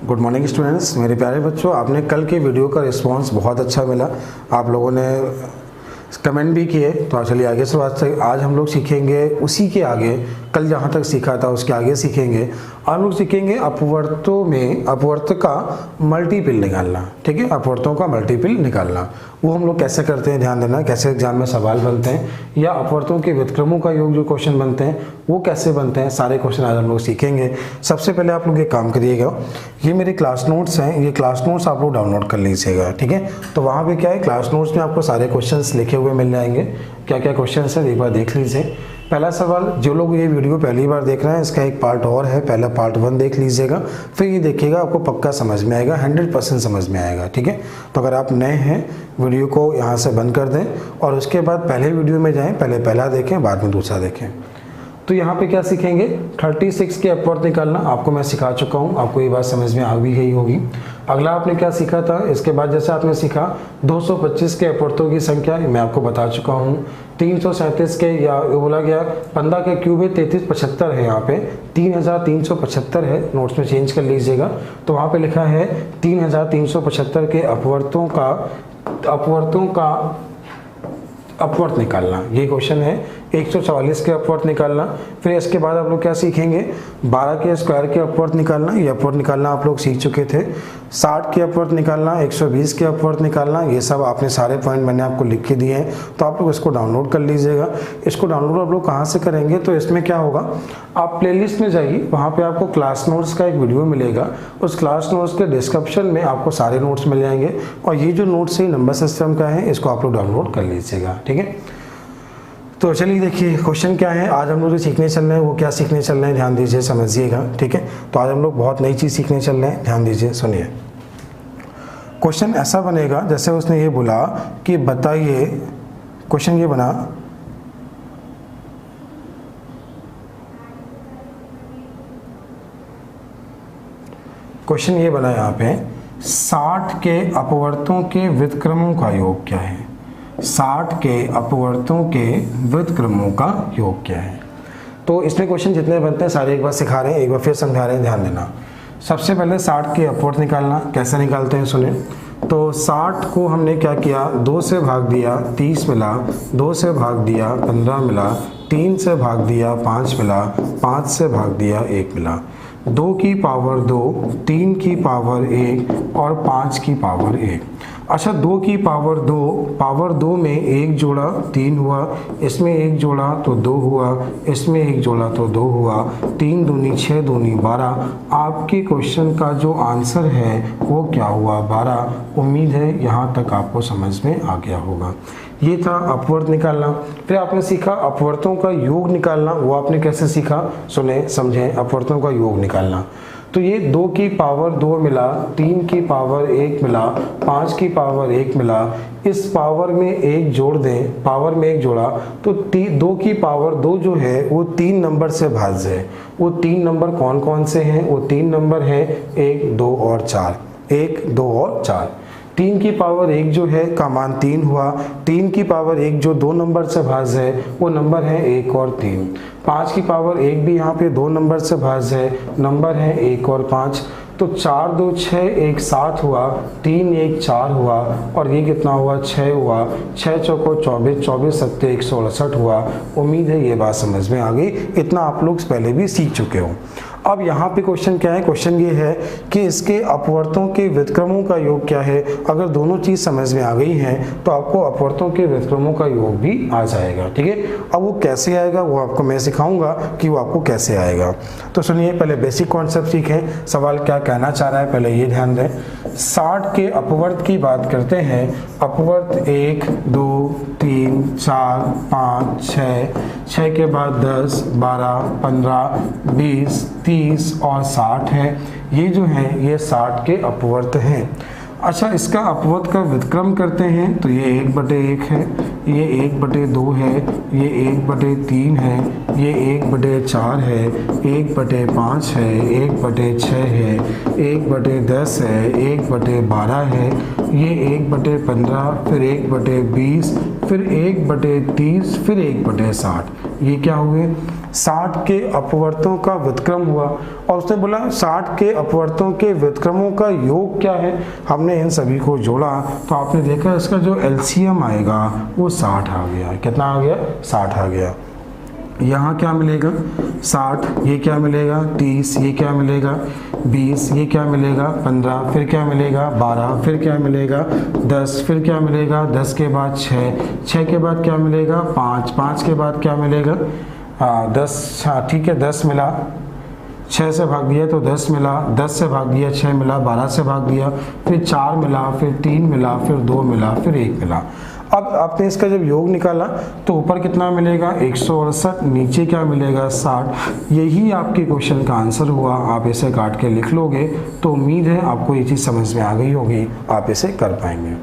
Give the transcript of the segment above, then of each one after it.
Good morning students. मेरे प्यारे बच्चों, आपने कल के वीडियो का रिस्पांस बहुत अच्छा मिला। आप लोगों ने कमेंट भी किए। तो चलिए आगे से आज हम लोग सीखेंगे उसी के आगे, कल जहाँ तक सीखा था उसके आगे सीखेंगे। हम लोग सीखेंगे अपवर्तों में अपवर्त का मल्टीपल निकालना। ठीक है, अपवर्तों का मल्टीपल निकालना वो हम लोग कैसे करते हैं, ध्यान देना। कैसे एग्जाम में सवाल बनते हैं या अपवर्तों के व्युत्क्रमों का योग जो क्वेश्चन बनते हैं वो कैसे बनते हैं, सारे क्वेश्चन आज हम लोग सीखेंगे। सबसे पहले आप लोग एक काम करिएगा, ये मेरे क्लास नोट्स हैं, ये क्लास नोट्स आप लोग डाउनलोड कर लीजिएगा। ठीक है, तो वहाँ पे क्या है, क्लास नोट्स में आपको सारे क्वेश्चंस लिखे हुए मिल जाएंगे। क्या क्या क्वेश्चंस हैं एक बार देख लीजिए। पहला सवाल, जो लोग ये वीडियो पहली बार देख रहे हैं, इसका एक पार्ट और है, पहला पार्ट 1 देख लीजिएगा, फिर ये देखिएगा, आपको पक्का समझ में आएगा, 100% समझ में आएगा। ठीक है, तो अगर आप नए हैं वीडियो को यहाँ से बंद कर दें और उसके बाद पहले वीडियो में जाएं, पहले पहला देखें बाद में दूसरा देखें। तो यहाँ पे क्या सीखेंगे, 36 के अपवर्त निकालना आपको मैं सिखा चुका हूँ, आपको ये बात समझ में आ भी गई होगी। अगला आपने क्या सीखा था, इसके बाद जैसे आपने सीखा 225 के अपवर्तों की संख्या मैं आपको बता चुका हूँ। 337 के या बोला गया 15 के क्यूब है, 3375 है, यहाँ पे 3375 है, नोट्स में चेंज कर लीजिएगा। तो वहाँ पे लिखा है 3375 के अपवर्तों का अपवर्त निकालना, ये क्वेश्चन है। 144 के अपवर्त निकालना। फिर इसके बाद आप लोग क्या सीखेंगे, 12 के स्क्वायर के अपवर्त निकालना, ये अपवर्त निकालना आप लोग सीख चुके थे। 60 के अपवर्त निकालना, 120 के अपवर्त निकालना, ये सब आपने सारे पॉइंट मैंने आपको लिख के दिए हैं, तो आप लोग इसको डाउनलोड कर लीजिएगा। इसको डाउनलोड आप लोग कहाँ से करेंगे, तो इसमें क्या होगा, आप प्लेलिस्ट में जाइए, वहाँ पे आपको क्लास नोट्स का एक वीडियो मिलेगा, उस क्लास नोट्स के डिस्क्रिप्शन में आपको सारे नोट्स मिल जाएंगे और ये जो नोट्स है नंबर सिस्टम का है, इसको आप लोग डाउनलोड कर लीजिएगा। ठीक है, तो चलिए देखिए क्वेश्चन क्या है। आज हम लोग जो सीखने चल रहे हैं वो क्या सीखने चल रहे हैं, ध्यान दीजिए, समझिएगा। ठीक है, तो आज हम लोग बहुत नई चीज़ सीखने चल रहे हैं, ध्यान दीजिए, सुनिए। क्वेश्चन ऐसा बनेगा जैसे उसने ये बोला कि बताइए, क्वेश्चन ये बना, क्वेश्चन ये बना यहाँ पे 60 के अपवर्तों के व्युत्क्रमों का योग क्या है। 60 के अपवर्तों के व्युत्क्रमों का योग क्या है। तो इसमें क्वेश्चन जितने बनते हैं सारे एक बार सिखा रहे हैं, एक बार फिर समझा रहे हैं, ध्यान देना। सबसे पहले 60 के अपवर्त निकालना कैसे निकालते हैं, सुने। तो 60 को हमने क्या किया, 2 से भाग दिया 30 मिला, 2 से भाग दिया 15 मिला, 3 से भाग दिया 5 मिला, 5 से भाग दिया 1 मिला, 2 की पावर 2, 3 की पावर 1 और 5 की पावर 1। अच्छा, 2 की पावर 2 में 1 जोड़ा 3 हुआ, इसमें 1 जोड़ा तो 2 हुआ, इसमें 1 जोड़ा तो 2 हुआ, 3 दूनी 6 दूनी 12। आपके क्वेश्चन का जो आंसर है वो क्या हुआ, 12। उम्मीद है यहाँ तक आपको समझ में आ गया होगा। ये था अपवर्त निकालना। फिर आपने सीखा अपवर्तों का योग निकालना, वो आपने कैसे सीखा, सुने समझें। अपवर्तों का योग निकालना, तो ये 2 की पावर 2 मिला, 3 की पावर 1 मिला, 5 की पावर 1 मिला, इस पावर में 1 जोड़ दें, पावर में 1 जोड़ा तो 2 की पावर 2 जो है वो 3 नंबर से भाज्य है। वो 3 नंबर कौन कौन से हैं, वो 3 नंबर हैं 1, 2 और 4, 1, 2 और 4। 3 की पावर 1 जो है का मान 3 हुआ, 3 की पावर 1 जो 2 नंबर से भाज्य है वो नंबर है 1 और 3। 5 की पावर 1 भी यहाँ पे 2 नंबर से भाज्य है, नंबर है 1 और 5। तो 4 2 6 1 7 हुआ, 3 1 4 हुआ और ये कितना हुआ, 6 हुआ, 6 चौको 24, 24 सत्ते 168 हुआ। उम्मीद है ये बात समझ में आ गई, इतना आप लोग पहले भी सीख चुके हो। अब यहाँ पे क्वेश्चन क्या है, क्वेश्चन ये है कि इसके अपवर्तों के व्युत्क्रमों का योग क्या है। अगर दोनों चीज़ समझ में आ गई हैं तो आपको अपवर्तों के व्युत्क्रमों का योग भी आ जाएगा। ठीक है, अब वो कैसे आएगा वो आपको मैं सिखाऊंगा कि वो आपको कैसे आएगा। तो सुनिए, पहले बेसिक कॉन्सेप्ट सीखें, सवाल क्या कहना चाह रहा है पहले ये ध्यान दें। 60 के अपवर्त की बात करते हैं, अपवर्त 1 2 3 4 5 6 के बाद 10 12 15 20 30 और 60 है। ये जो है ये 60 के अपवर्त हैं। अच्छा, इसका अपवर्त का व्युत्क्रम करते हैं तो ये 1/1 है, ये 1/2 है, ये 1/3 है, ये 1/4 है, 1/5 है, 1/6 है, 1/10 है, 1/12 है, ये 1/15, फिर 1/20, फिर 1/30, फिर 1/60। ये क्या हुए? 60 के अपवर्तों का व्युत्क्रम हुआ। और उसने बोला 60 के अपवर्तों के व्युत्क्रमों का योग क्या है। हमने इन सभी को जोड़ा तो आपने देखा इसका जो एलसीएम आएगा वो 60 आ गया। कितना आ गया? 60 आ गया। यहाँ क्या मिलेगा? 60, ये क्या मिलेगा? 30, ये क्या मिलेगा? 20, ये क्या मिलेगा? 15, फिर क्या मिलेगा? 12, फिर क्या मिलेगा? 10, फिर क्या मिलेगा? 10 के बाद 6, 6 के बाद क्या मिलेगा? 5, 5 के बाद क्या मिलेगा? 10। हाँ ठीक है, 10 मिला, 6 से भाग दिया तो 10 मिला, 10 से भाग दिया 6 मिला, 12 से भाग दिया फिर 4 मिला, फिर 3 मिला, फिर 2 मिला, फिर 1 मिला। अब आपने इसका जब योग निकाला तो ऊपर कितना मिलेगा? 168, नीचे क्या मिलेगा? 60। यही आपके क्वेश्चन का आंसर हुआ। आप इसे काट के लिख लोगे तो उम्मीद है आपको ये चीज़ समझ में आ गई होगी, आप इसे कर पाएंगे।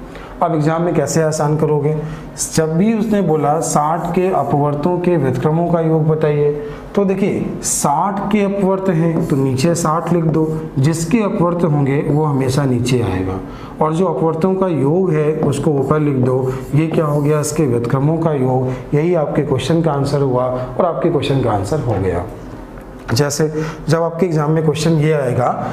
अब एग्जाम में कैसे आसान करोगे? जब भी उसने बोला 60 के अपवर्तों के व्युत्क्रमों का योग बताइए, तो देखिए 60 के अपवर्त हैं तो नीचे 60 लिख दो, जिसके अपवर्त होंगे वो हमेशा नीचे आएगा, और जो अपवर्तों का योग है उसको ऊपर लिख दो। ये क्या हो गया? इसके व्युत्क्रमों का योग। यही आपके क्वेश्चन का आंसर हुआ और आपके क्वेश्चन का आंसर हो गया। जैसे जब आपके एग्जाम में क्वेश्चन ये आएगा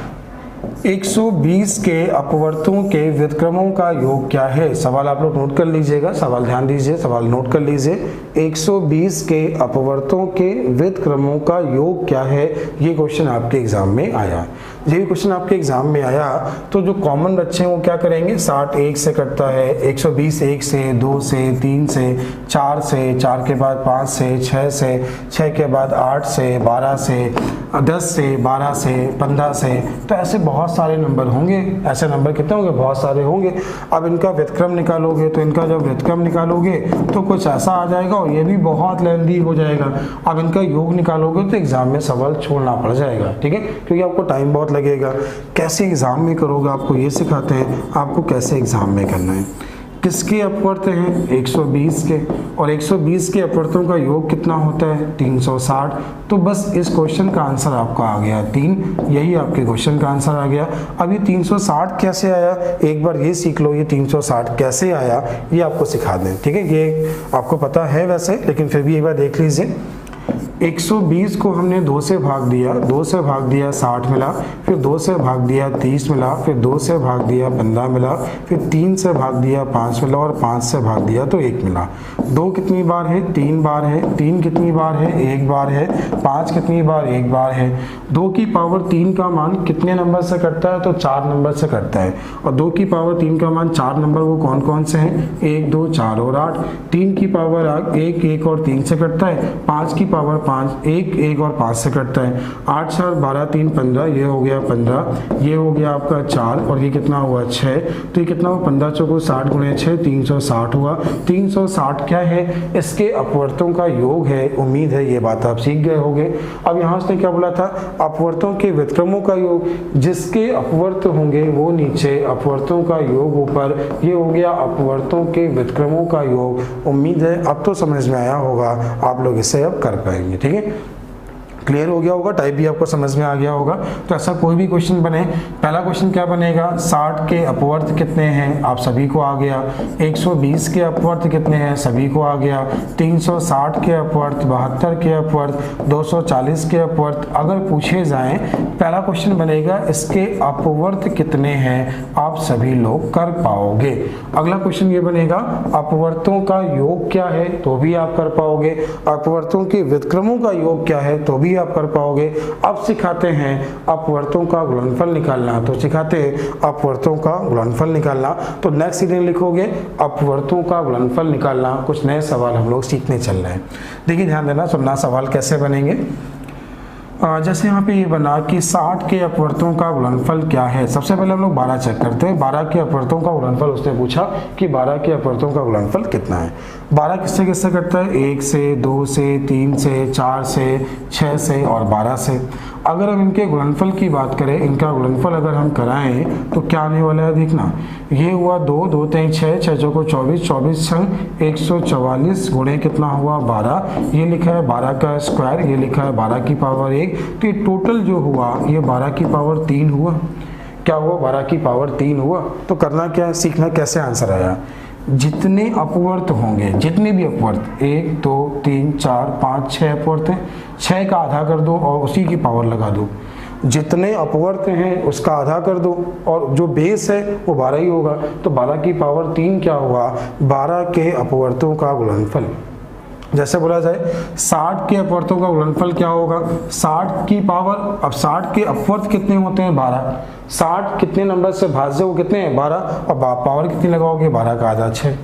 120 के अपवर्तों के व्युत्क्रमों का योग क्या है। सवाल आप लोग नोट कर लीजिएगा, सवाल ध्यान दीजिए, सवाल नोट कर लीजिए। 120 के अपवर्तों के व्युत्क्रमों का योग क्या है, ये क्वेश्चन आपके एग्जाम में आया। ये भी क्वेश्चन आपके एग्जाम में आया तो जो कॉमन बच्चे हैं वो क्या करेंगे? 60 1 से कटता है, 120 1 से, 2 से, 3 से, 4 से, 4 के बाद 5 से, 6 से, 6 के बाद 8 से, 12 से, 10 से, 12 से, 15 से। तो ऐसे बहुत सारे नंबर होंगे। ऐसे नंबर कितने होंगे? बहुत सारे होंगे। अब इनका व्युत्क्रम निकालोगे तो इनका जब व्युत्क्रम निकालोगे तो कुछ ऐसा आ जाएगा और ये भी बहुत लेंथी हो जाएगा। अब इनका योग निकालोगे तो एग्जाम में सवाल छोड़ना पड़ जाएगा, ठीक है, क्योंकि आपको टाइम बहुत लगेगा। कैसे एग्जाम में करोगे आपको ये सिखाते हैं, आपको कैसे एग्जाम में करना है। किसके अपवर्त हैं? 120 के, और 120 के अपवर्तों का योग कितना होता है? 360। तो बस इस क्वेश्चन का आंसर आपका आ गया 3। यही आपके क्वेश्चन का आंसर आ गया। अब ये 360 कैसे आया, एक बार ये सीख लो। ये 360 कैसे आया ये आपको सिखा दें, ठीक है। ये आपको पता है वैसे, लेकिन फिर भी एक बार देख लीजिए। 120 को हमने 2 से भाग दिया, 2 से भाग दिया 60 मिला, फिर 2 से भाग दिया 30 मिला, फिर 2 से भाग दिया 15 मिला, फिर 3 से भाग दिया 5 मिला, और 5 से भाग दिया तो 1 मिला। 2 कितनी बार है? 3 बार है। 3 कितनी बार है? 1 बार है। 5 कितनी बार? 1 बार है। 2 की पावर 3 का मान कितने नंबर से कटता है? तो 4 नंबर से कटता है। और 2 की पावर 3 का मान 4 नंबर वो कौन कौन से हैं? 1 2 4 और 8। 3 की पावर 1 1 और 3 से कटता है। 5 की पावर 5 1 1 और 5 से कटता है। 8 4 12 3 15, ये हो गया 15, ये हो गया आपका 4, और ये कितना हुआ? 6। तो ये कितना हुआ? 15 चौको 60 गुणे 6, 360 हुआ। 360 क्या है? इसके अपवर्तों का योग है। उम्मीद है ये बात आप सीख गए होंगे। अब यहाँ उसने क्या बोला था? अपवर्तों के व्युत्क्रमों का योग। जिसके अपवर्त होंगे वो नीचे, अपवर्तों का योग ऊपर। ये हो गया अपवर्तों के व्युत्क्रमों का योग। उम्मीद है अब तो समझ में आया होगा, आप लोग इसे अब कर पाएंगे, ठीक है। क्लियर हो गया होगा, टाइप भी आपको समझ में आ गया होगा। तो ऐसा कोई भी क्वेश्चन बने, पहला क्वेश्चन क्या बनेगा? 60 के अपवर्त कितने हैं? आप सभी को आ गया। 120 के अपवर्त कितने हैं? सभी को आ गया। 360 के अपवर्त, 72 के अपवर्त, 240 के अपवर्त अगर पूछे जाएं, पहला क्वेश्चन बनेगा इसके अपवर्त कितने हैं? आप सभी लोग कर पाओगे। अगला क्वेश्चन ये बनेगा अपवर्तों का योग क्या है? तो भी आप कर पाओगे। अपवर्तों के व्युत्क्रमों का योग क्या है? तो भी आप कर पाओगे। अब सिखाते हैं अपवर्तों का गुणनफल निकालना। तो सिखाते हैं अपवर्तों का गुणनफल निकालना। तो नेक्स्ट सीधे लिखोगे अपवर्तों का गुणनफल निकालना। कुछ नए सवाल हम लोग सीखने चल रहे हैं। देखिए ध्यान देना, सुनना सवाल कैसे बनेंगे। जैसे यहाँ पे ये बना कि 60 के अपवर्तों का गुणनफल क्या है। सबसे पहले हम लोग 12 चेक करते हैं। 12 के अपवर्तों का गुणनफल उसने पूछा कि 12 के अपवर्तों का गुणनफल कितना है। 12 किससे किससे कटता है? 1 से, 2 से, 3 से, 4 से, 6 से और 12 से। अगर हम इनके गुणनफल की बात करें, इनका गुणनफल अगर हम कराएं तो क्या आने वाला है देखना। ये हुआ 2 2 3 6 6 चौको 24 24 छंग 144 गुणे कितना हुआ? 12। ये लिखा है 12 का स्क्वायर, ये लिखा है 12 की पावर 1। तो ये टोटल जो हुआ ये 12 की पावर 3 हुआ। क्या हुआ, 12 की पावर 3 हुआ। तो करना क्या है, सीखना कैसे आंसर आया। जितने अपवर्त होंगे, जितने भी अपवर्त 1 2 3 4 5 6 अपवर्त हैं, 6 का आधा कर दो और उसी की पावर लगा दो। जितने अपवर्त हैं उसका आधा कर दो और जो बेस है वो 12 ही होगा। तो 12 की पावर 3 क्या हुआ, 12 के अपवर्तों का गुणनफल। जैसे बोला जाए 60 के अपवर्तों का गुणनफल क्या होगा, 60 की पावर, अब 60 के अपवर्त कितने होते हैं, 12। 60 कितने नंबर से भाज्य वो कितने हैं, 12, और पावर कितनी लगाओगे, 12 का आधा 6,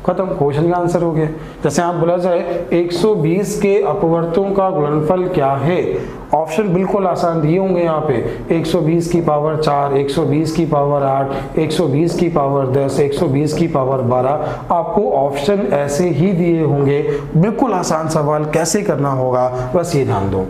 खत्म, क्वेश्चन का आंसर हो गया। जैसे आप बोला जाए 120 के अपवर्तों का गुणनफल क्या है, ऑप्शन बिल्कुल आसान दिए होंगे यहाँ पे, 120 की पावर 4, 120 की पावर 8, 120 की पावर 10, 120 की पावर 12, आपको ऑप्शन ऐसे ही दिए होंगे। बिल्कुल आसान सवाल, कैसे करना होगा बस ये ध्यान दो।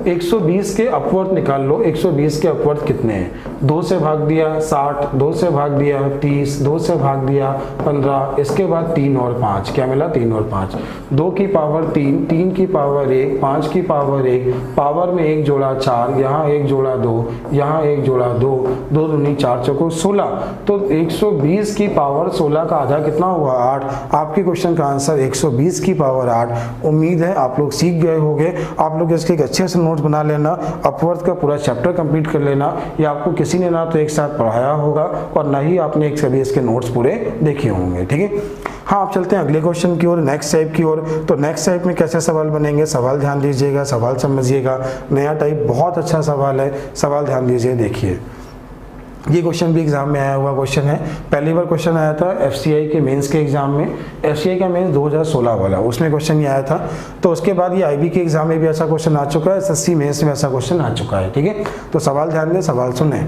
120 के अपवर्त निकाल लो, 120 के अपवर्त कितने हैं, 2 से भाग दिया 60, 2 से भाग दिया 30, 2 से भाग दिया 15, इसके बाद 3 और 5, क्या मिला, 3 और 5, 2 की पावर 3, 3 की पावर 1, 5 की पावर 1, पावर में 1 जोड़ा 4, यहाँ 1 जोड़ा 2, यहाँ 1 जोड़ा 2, 2 दूनी 4 चौको 16। तो 120 की पावर 16 का आधा कितना हुआ, 8। आपके क्वेश्चन का आंसर 120 की पावर 8। उम्मीद है आप लोग सीख गए होंगे। आप लोग इसके एक अच्छे से नोट्स बना लेना, अपवर्त का पूरा चैप्टर कंप्लीट कर लेना। ये आपको किसी ने ना तो एक साथ पढ़ाया होगा और ना ही आपने एक सभी इसके नोट्स पूरे देखे होंगे, ठीक है। हाँ, आप चलते हैं अगले क्वेश्चन की ओर, नेक्स्ट टाइप की ओर। तो नेक्स्ट टाइप में कैसे सवाल बनेंगे, सवाल ध्यान दीजिएगा, सवाल समझिएगा। नया टाइप बहुत अच्छा सवाल है, सवाल ध्यान दीजिए। देखिए ये क्वेश्चन भी एग्जाम में आया हुआ क्वेश्चन है। पहली बार क्वेश्चन आया था एफसीआई के मेंस के एग्जाम में, एफसीआई का मेंस 2016 वाला, उसमें क्वेश्चन ये आया था। तो उसके बाद ये आईबी के एग्जाम में भी ऐसा क्वेश्चन आ चुका है, एसएससी मेंस में ऐसा क्वेश्चन आ चुका है, ठीक है। तो सवाल ध्यान दें, सवाल सुने।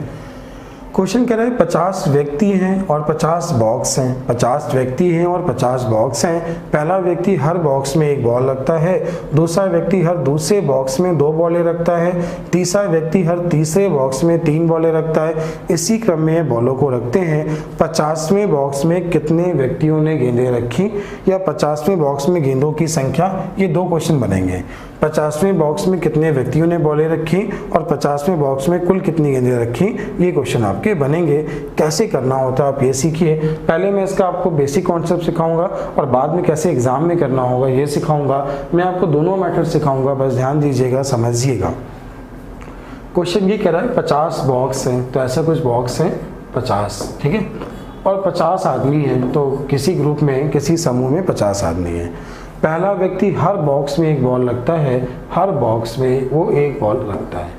क्वेश्चन कह रहा है 50 व्यक्ति हैं और 50 बॉक्स हैं, 50 व्यक्ति हैं और 50 बॉक्स हैं। पहला व्यक्ति हर बॉक्स में 1 बॉल रखता है, दूसरा व्यक्ति हर दूसरे बॉक्स में 2 बॉलें रखता है, तीसरा व्यक्ति हर तीसरे बॉक्स में 3 बॉलें रखता है। इसी क्रम में बॉलों को रखते हैं। 50वें बॉक्स में कितने व्यक्तियों ने गेंदें रखी, या 50वें बॉक्स में गेंदों की संख्या। ये 2 क्वेश्चन बनेंगे। 50वें बॉक्स में कितने व्यक्तियों ने बॉलें रखी और 50वें बॉक्स में कुल कितनी गेंदें रखी, ये क्वेश्चन आपके बनेंगे। कैसे करना होता है आप ये सीखिए। पहले मैं इसका आपको बेसिक कॉन्सेप्ट सिखाऊंगा और बाद में कैसे एग्जाम में करना होगा ये सिखाऊंगा। मैं आपको दोनों मेथड सिखाऊंगा, बस ध्यान दीजिएगा, समझिएगा। क्वेश्चन ये कह रहा है 50 बॉक्स हैं, तो ऐसा कुछ बॉक्स हैं 50, ठीक है, और 50 आदमी हैं। तो किसी ग्रुप में, किसी समूह में 50 आदमी हैं। पहला व्यक्ति हर बॉक्स में 1 बॉल रखता है, हर बॉक्स में वो 1 बॉल रखता है।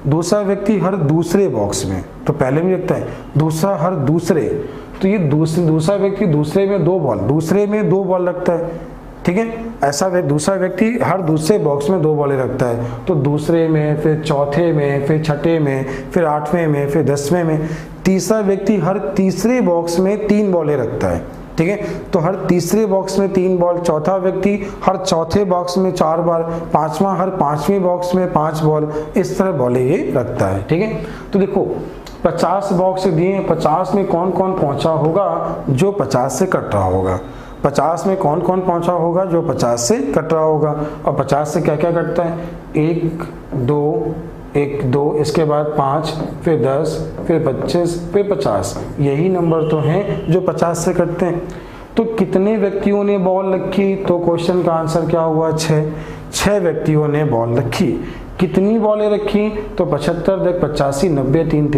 दूसरा व्यक्ति हर दूसरे बॉक्स में, तो पहले में रखता है, दूसरा हर दूसरे, तो ये दूसरा व्यक्ति दूसरे में 2 बॉल, दूसरे में 2 बॉल रखता है, ठीक है। ऐसा दूसरा व्यक्ति हर दूसरे बॉक्स में 2 बॉलें रखता है, तो दूसरे में, फिर चौथे में, फिर छठे में, फिर 8वें में, फिर 10वें में। तीसरा व्यक्ति हर तीसरे बॉक्स में 3 बॉलें रखता है, ठीक है, तो हर तीसरे बॉक्स में 3 बॉल। चौथा व्यक्ति हर चौथे बॉक्स में 4 बार, पांचवा हर 5वें बॉक्स में 5 बॉल, इस तरह बॉलें ये रखता है, ठीक है। तो देखो 50 बॉक्स दिए, 50 में कौन कौन पहुंचा होगा, जो 50 से कट रहा होगा। 50 में कौन कौन पहुंचा होगा, जो 50 से कट रहा होगा। और 50 से क्या क्या कटता है, 1 2 1 2, इसके बाद 5, फिर 10, फिर 25, फिर 50। यही नंबर तो हैं जो 50 से कटते हैं। तो कितने व्यक्तियों ने बॉल रखी, तो क्वेश्चन का आंसर क्या हुआ, 6 व्यक्तियों ने बॉल रखी। कितनी बॉलें रखी, तो 75 85 90 3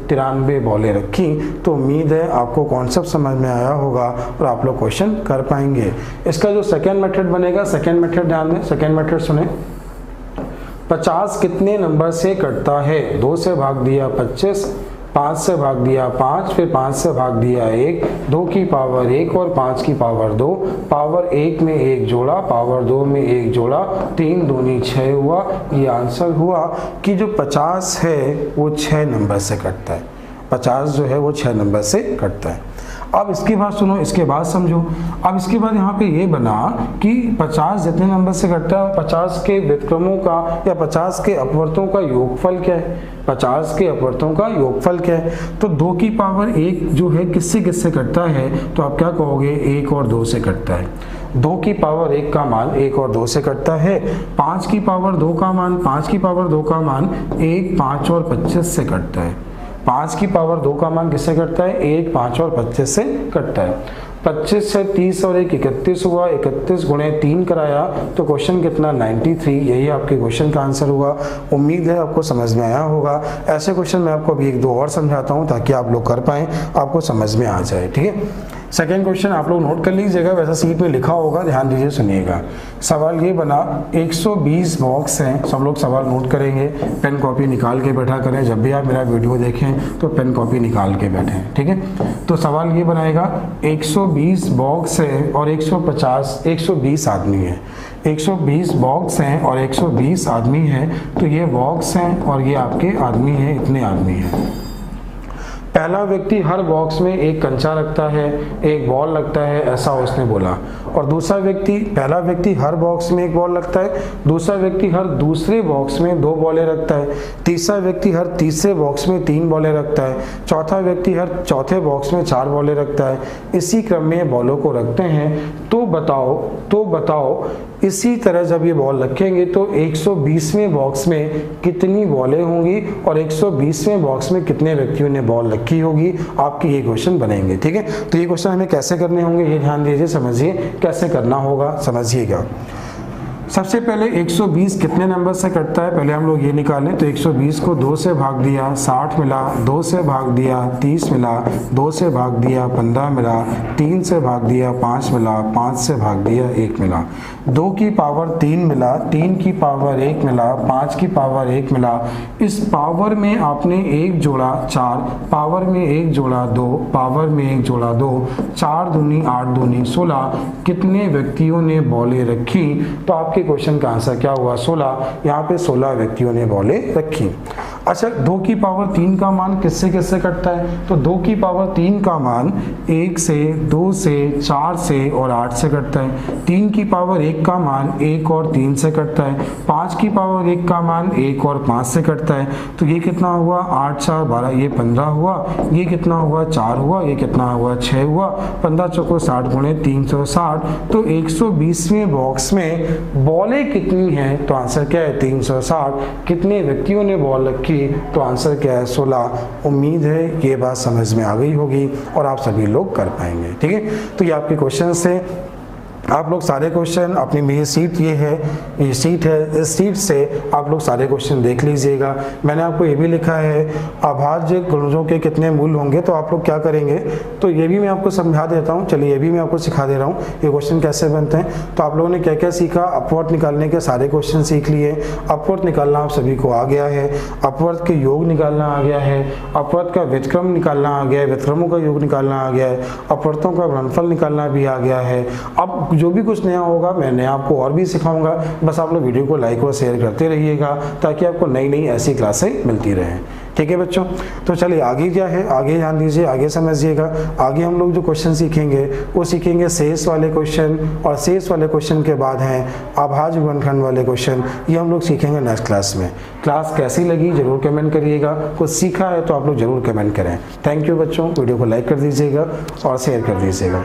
93 बॉलें रखी। तो उम्मीद है आपको कॉन्सेप्ट समझ में आया होगा और आप लोग क्वेश्चन कर पाएंगे। इसका जो सेकेंड मेथड बनेगा, सेकेंड मेथड ध्यान दें, सेकेंड मेथड सुने। 50 कितने नंबर से कटता है, 2 से भाग दिया 25, 5 से भाग दिया 5, फिर 5 से भाग दिया 1, 2 की पावर 1 और 5 की पावर 2, पावर 1 में 1 जोड़ा, पावर 2 में 1 जोड़ा, 3 दूनी 6 हुआ। ये आंसर हुआ कि जो 50 है वो 6 नंबर से कटता है। 50 जो है वो 6 नंबर से कटता है। अब इसके बाद सुनो, इसके बाद समझो। अब इसके बाद यहाँ पे ये बना कि 50 जितने नंबर से कटता है, 50 के व्युत्क्रमों का या 50 के अपवर्तों का योगफल क्या है, 50 के अपवर्तों का योगफल क्या है। तो 2 की पावर 1 जो है किससे किससे कटता है, तो आप क्या कहोगे, 1 और 2 से कटता है। 2 की पावर 1 का मान 1 और 2 से कटता है। 5 की पावर 2 का मान, 5 की पावर 2 का मान 1 5 और 25 से कटता है। 5 की पावर 2 का मान किससे कटता है? 1, 5 और 25 से कटता है। 25 से 30 और 1 31 हुआ, 31 गुणे 3 कराया तो क्वेश्चन कितना? 93। यही आपके क्वेश्चन का आंसर हुआ। उम्मीद है आपको समझ में आया होगा। ऐसे क्वेश्चन मैं आपको अभी 1-2 और समझाता हूँ ताकि आप लोग कर पाएँ, आपको समझ में आ जाए। ठीक है, सेकेंड क्वेश्चन आप लोग नोट कर लीजिएगा, वैसा सीट में लिखा होगा, ध्यान दीजिए, सुनिएगा। सवाल ये बना, 120 बॉक्स हैं, सब लोग सवाल नोट करेंगे, पेन कॉपी निकाल के बैठा करें। जब भी आप मेरा वीडियो देखें तो पेन कॉपी निकाल के बैठें। ठीक है, तो सवाल ये बनाएगा, 120 बॉक्स है और 120 आदमी है। 120 बॉक्स हैं और 120 आदमी हैं, तो ये बॉक्स हैं और ये आपके आदमी हैं, इतने आदमी हैं। पहला व्यक्ति हर बॉक्स में एक कंचा रखता है, एक बॉल लगता है, ऐसा उसने बोला। और दूसरा व्यक्ति, पहला व्यक्ति हर बॉक्स में एक बॉल रखता है, दूसरा व्यक्ति हर दूसरे बॉक्स में 2 बॉलें रखता है, तीसरा व्यक्ति हर तीसरे बॉक्स में 3 बॉलें रखता है, चौथा व्यक्ति हर चौथे बॉक्स में 4 बॉलें रखता है। इसी क्रम में बॉलों को रखते हैं। तो बताओ इसी तरह जब ये बॉल रखेंगे तो 120वें बॉक्स में कितनी बॉलें होंगी और 120वें बॉक्स में कितने व्यक्तियों ने बॉल रखी होगी। आपके ये क्वेश्चन बनेंगे। ठीक है, तो ये क्वेश्चन हमें कैसे करने होंगे ये ध्यान दीजिए, समझिए कैसे करना होगा, समझिएगा। सबसे पहले 120 कितने नंबर से कटता है, पहले हम लोग ये निकालें। तो 120 को 2 से भाग दिया, 60 मिला, 2 से भाग दिया, 30 मिला, 2 से भाग दिया, 15 मिला, 3 से भाग दिया, 5 मिला, 5 से भाग दिया, 1 मिला, 2 की पावर 3 मिला, 3 की पावर 1 मिला, 5 की पावर 1 मिला। इस पावर में आपने 1 जोड़ा 4, पावर में 1 जोड़ा 2, पावर में 1 जोड़ा 2, 4 दूनी 8 दूनी 16। कितने व्यक्तियों ने बॉलें रखी? तो आपके क्वेश्चन का आंसर क्या हुआ? 16। यहाँ पे 16 व्यक्तियों ने बॉलें रखी। अच्छा, 2 की पावर 3 का मान किससे किससे कटता है? तो 2 की पावर 3 का मान 1 से, 2 से, 4 से और 8 से कटता है। 3 की पावर 1 का मान 1 और 3 से कटता है। 5 की पावर 1 का मान 1 और 5 से कटता है। तो ये कितना हुआ? 8 4 12, ये 15 हुआ। ये कितना हुआ? 4 हुआ। ये कितना हुआ? 6 हुआ। 15 चौको 60 गुणे 360। तो 120वें बॉक्स में बॉलें कितनी हैं? तो आंसर क्या है? 360। कितने व्यक्तियों ने बॉल रखी? तो आंसर क्या है? 16। उम्मीद है ये बात समझ में आ गई होगी और आप सभी लोग कर पाएंगे। ठीक है, तो ये आपके क्वेश्चन से आप लोग सारे क्वेश्चन अपनी, मेरी सीट ये है, ये सीट है, इस सीट से आप लोग सारे क्वेश्चन देख लीजिएगा। मैंने आपको ये भी लिखा है अभाज्य गुणजों के कितने मूल होंगे। तो आप लोग क्या करेंगे, तो ये भी मैं आपको समझा देता हूँ। चलिए, ये भी मैं आपको सिखा दे रहा हूँ ये क्वेश्चन कैसे बनते हैं। तो आप लोगों ने क्या क्या सीखा? अपवर्त निकालने के सारे क्वेश्चन सीख लिए। अपवर्त निकालना आप सभी को आ गया है, अपवर्त के योग निकालना आ गया है, अपवर्त का व्युत्क्रम निकालना आ गया है, व्युत्क्रमों का योग निकालना आ गया है, अपवर्तों का गुणनफल निकालना भी आ गया है। अब जो भी कुछ नया होगा मैं आपको और भी सिखाऊंगा। बस आप लोग वीडियो को लाइक और शेयर करते रहिएगा ताकि आपको नई नई ऐसी क्लासें मिलती रहें। ठीक है बच्चों, तो चलिए आगे क्या है, आगे ध्यान दीजिए, आगे समझिएगा। आगे हम लोग जो क्वेश्चन सीखेंगे वो सीखेंगे शेष वाले क्वेश्चन, और शेष वाले क्वेश्चन के बाद हैं अभाज्य गुणनखंड वाले क्वेश्चन। ये हम लोग सीखेंगे नेक्स्ट क्लास में। क्लास कैसी लगी जरूर कमेंट करिएगा, कुछ सीखा है तो आप लोग जरूर कमेंट करें। थैंक यू बच्चों, वीडियो को लाइक कर दीजिएगा और शेयर कर दीजिएगा।